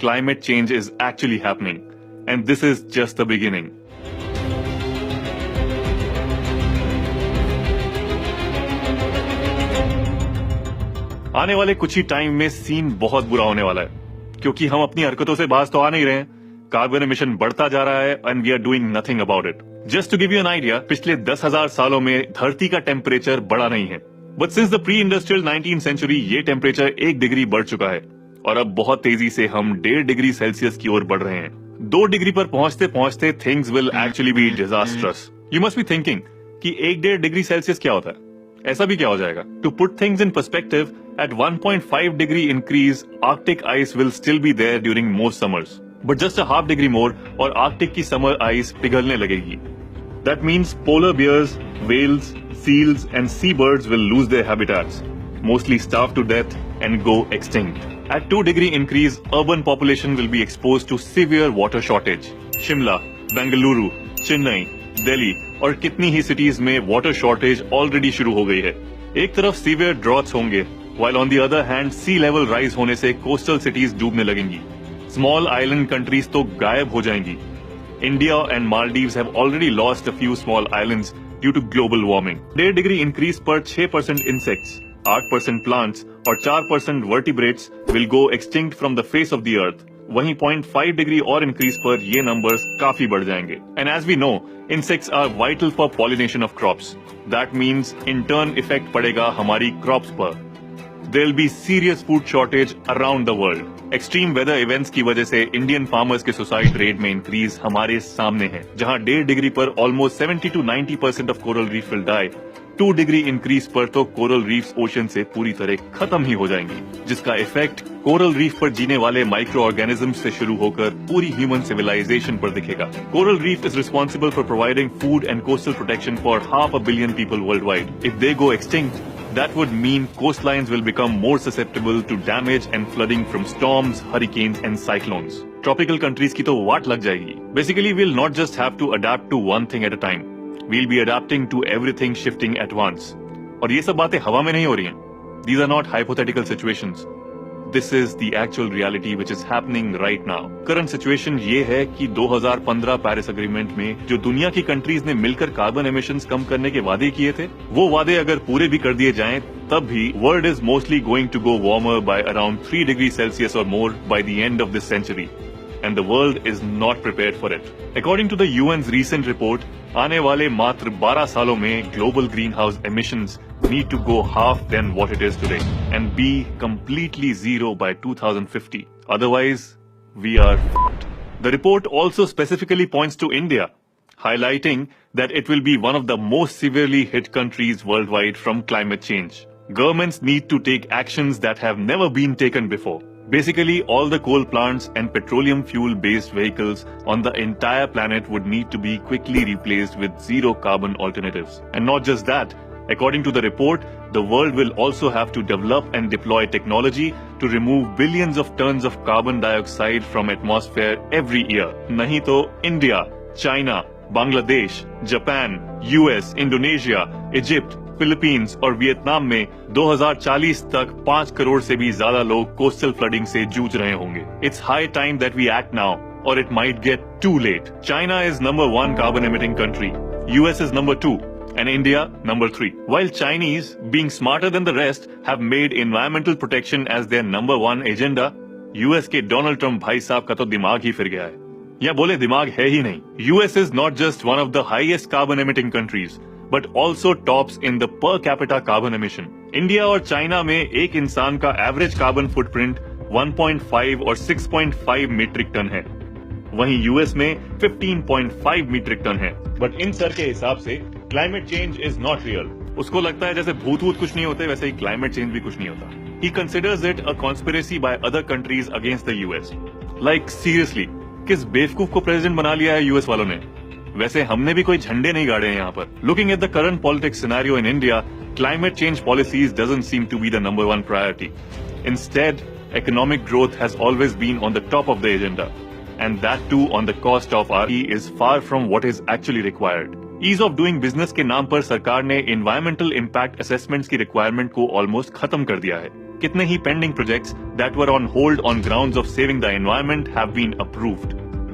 climate change is actually happening. And this is just the beginning. आने वाले कुछ ही time में सीन बहुत बुरा होने वाला है, क्योंकि हम अपनी हरकतों से बाज तो आ नहीं रहे हैं। कार्बन एमिशन बढ़ता जा रहा है and we are doing nothing about it. Just to give you an idea, पिछले 10,000 सालों में धरती का टेम्परेचर बढ़ा नहीं है, but since the pre industrial 19th century ये टेम्परेचर 1 डिग्री बढ़ चुका है और अब बहुत तेजी से हम 1.5 डिग्री सेल्सियस की ओर बढ़ रहे हैं। 2 डिग्री पर पहुंचते पहुंचते things will actually be disastrous. You must be thinking कि 1.5 डिग्री सेल्सियस क्या होता है, ऐसा भी क्या हो जाएगा? To put things in perspective, at 1.5 degree increase, Arctic ice will still be there during most summers. But just a half degree more और Arctic की summer ice पिघलने लगेगी. That means polar bears, whales, seals and seabirds will lose their habitats, mostly starve to death and go extinct. At 2 degree increase, urban population will be exposed to severe water shortage. Shimla, Bengaluru, Chennai, Delhi और कितनी ही cities में water shortage already शुरू हो गई है। एक तरफ severe droughts होंगे, while on the other hand sea level rise होने से coastal cities डूबने लगेंगी। Small island countries तो गायब हो जाएंगी। India and Maldives have already lost a few small islands due to global warming. 1.5 degree increase पर 6% insects, 8% plants और 4% vertebrates will go extinct from the face of the earth. वहीं 0.5 degree और increase पर ये नंबर्स काफी बढ़ जाएंगे। And as we know, insects are vital for pollination of crops. That means in turn effect पड़ेगा हमारी क्रॉप्स पर। There will be serious food shortage around the world. Extreme weather events की वजह से इंडियन फार्मर्स के suicide rate में increase हमारे सामने है, जहां 1.5 डिग्री पर almost 70 to 90% of coral reef will die. 2 degree increase पर तो कोरल रीफ्स ओशन से पूरी तरह खत्म ही हो जाएंगी, जिसका इफेक्ट कोरल रीफ पर जीने वाले माइक्रो ऑर्गेनिजम्स से शुरू होकर पूरी ह्यूमन सिविलाइजेशन पर दिखेगा। Coral reef is responsible for providing food and coastal protection for 500 million people worldwide. If they go extinct, that would mean coastlines will become more susceptible to damage and flooding from storms, hurricanes and cyclones. Tropical countries की तो वाट लग जाएगी। Basically, we'll not just have to adapt to one thing at a time. We'll be adapting to everything shifting at once. और ये सब बातें हवा में नहीं हो रही हैं. These are not hypothetical situations. This is the actual reality which is happening right now. Current situation ये है कि 2015 पेरिस एग्रीमेंट में जो दुनिया की कंट्रीज ने मिलकर कार्बन एमिशंस कम करने के वादे किए थे, वो वादे अगर पूरे भी कर दिए जाएं, तब भी world is mostly going to go warmer by around 3 degree Celsius और more by the end of this century. And the world is not prepared for it. According to the UN's recent report, आने वाले मात्र 12 सालों में global greenhouse emissions need to go half than what it is today and be completely zero by 2050. Otherwise, we are f***ed. The report also specifically points to India, highlighting that it will be one of the most severely hit countries worldwide from climate change. Governments need to take actions that have never been taken before. Basically, all the coal plants and petroleum fuel-based vehicles on the entire planet would need to be quickly replaced with zero carbon alternatives. And not just that, according to the report, the world will also have to develop and deploy technology to remove billions of tons of carbon dioxide from atmosphere every year. Nahi to India, China, Bangladesh, Japan, US, Indonesia, Egypt, Philippines और Vietnam में 2040 तक 5 करोड़ से भी ज्यादा लोग coastal flooding से जूझ रहे होंगे. It's high time that we act now, or it might get too late. China is number 1 carbon emitting country. US is number 2. And India number 3. While Chinese, being smarter than the rest, have made environmental protection as their number 1 agenda, US के Donald Trump भाई साहब का तो दिमाग ही फिर गया है. या बोले दिमाग है ही नहीं. US is not just one of the highest carbon emitting countries, but also tops in the per capita carbon emission. India और चाइना में एक इंसान का एवरेज कार्बन फुटप्रिंट 1.5 और 6.5 मीट्रिक टन है, वहीं यूएस में 15.5 मीट्रिक टन है. बट इन सर के हिसाब से climate change is not real. उसको लगता है जैसे भूत वूत कुछ नहीं होते, वैसे ही क्लाइमेट चेंज भी कुछ नहीं होता. He considers it a conspiracy by other countries against the US. Like seriously, किस बेवकूफ को प्रेसिडेंट बना लिया है यूएस वालों ने? वैसे हमने भी कोई झंडे नहीं गाड़े हैं यहाँ पर. Looking at the current politics scenario in India, climate change policies doesn't seem to be the number 1 priority. Instead, economic growth has always been on the top of the agenda, and that too on the cost of RE is far from what is actually required. Ease of doing business के नाम पर सरकार ने environmental impact assessments की requirement को almost खत्म कर दिया है. कितने ही pending projects that were on hold on grounds of saving the environment have been approved.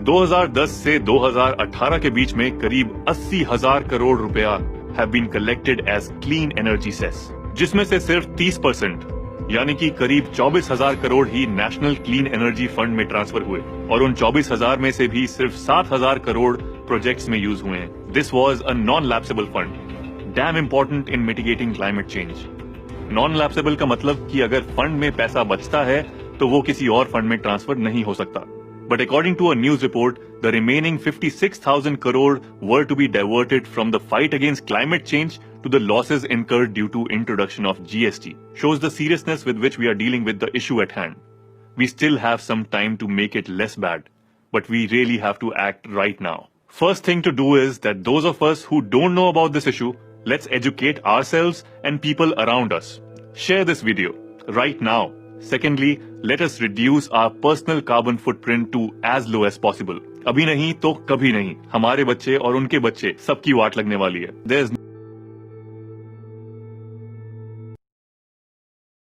2010 से 2018 के बीच में करीब 80,000 करोड़ रुपया have been collected as clean energy cess, जिसमें से सिर्फ 30% यानी कि करीब 24,000 करोड़ ही नेशनल क्लीन एनर्जी फंड में ट्रांसफर हुए और उन 24,000 में से भी सिर्फ 7,000 करोड़ प्रोजेक्ट्स में यूज हुए हैं। This was a non lapsable fund, dam important in mitigating climate change. Non lapsable का मतलब कि अगर फंड में पैसा बचता है तो वो किसी और फंड में ट्रांसफर नहीं हो सकता। But according to a news report, the remaining 56,000 crore were to be diverted from the fight against climate change to the losses incurred due to introduction of GST. Shows the seriousness with which we are dealing with the issue at hand. We still have some time to make it less bad, but we really have to act right now. First thing to do is that those of us who don't know about this issue, let's educate ourselves and people around us. Share this video right now. Secondly, let us reduce our personal carbon footprint to as low as possible. अभी नहीं तो कभी नहीं, हमारे बच्चे और उनके बच्चे सबकी वाट लगने वाली है। There's